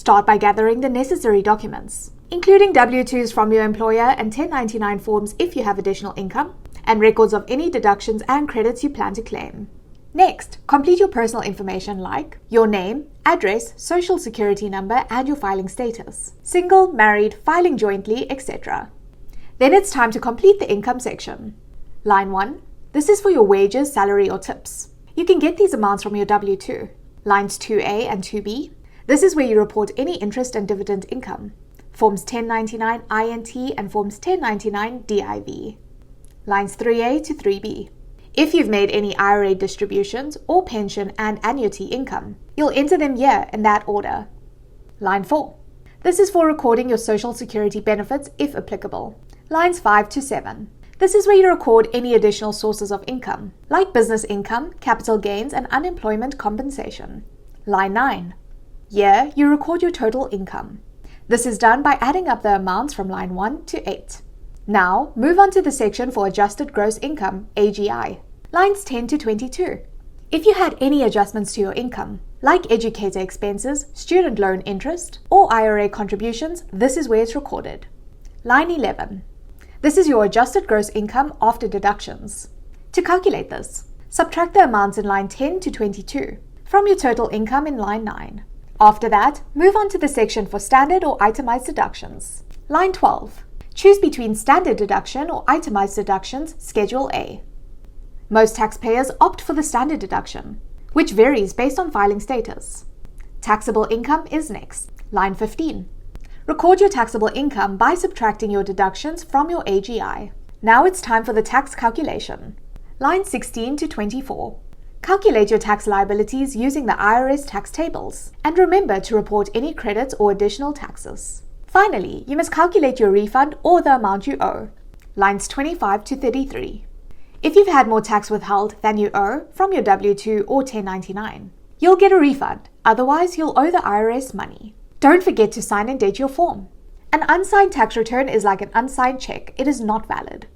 Start by gathering the necessary documents, including W-2s from your employer and 1099 forms if you have additional income, and records of any deductions and credits you plan to claim. Next, complete your personal information like your name, address, social security number, and your filing status. Single, married, filing jointly, etc. Then it's time to complete the income section. Line 1. This is for your wages, salary, or tips. You can get these amounts from your W-2. Lines 2A and 2B. This is where you report any interest and dividend income. Forms 1099 INT and Forms 1099 DIV. Lines 3A to 3B. If you've made any IRA distributions or pension and annuity income, you'll enter them here in that order. Line 4. This is for recording your Social Security benefits if applicable. Lines 5 to 7. This is where you record any additional sources of income, like business income, capital gains, and unemployment compensation. Line 9. Here, you record your total income. This is done by adding up the amounts from line 1 to 8. Now, move on to the section for adjusted gross income, AGI, lines 10 to 22. If you had any adjustments to your income, like educator expenses, student loan interest, or IRA contributions, this is where it's recorded. Line 11. This is your adjusted gross income after deductions. To calculate this, subtract the amounts in line 10 to 22 from your total income in line 9. After that, move on to the section for standard or itemized deductions. Line 12. Choose between standard deduction or itemized deductions, Schedule A. Most taxpayers opt for the standard deduction, which varies based on filing status. Taxable income is next. Line 15. Record your taxable income by subtracting your deductions from your AGI. Now it's time for the tax calculation. Line 16 to 24. Calculate your tax liabilities using the IRS tax tables, and remember to report any credits or additional taxes. Finally, you must calculate your refund or the amount you owe. Lines 25 to 33. If you've had more tax withheld than you owe from your W-2 or 1099, you'll get a refund, otherwise you'll owe the IRS money. Don't forget to sign and date your form. An unsigned tax return is like an unsigned check. It is not valid.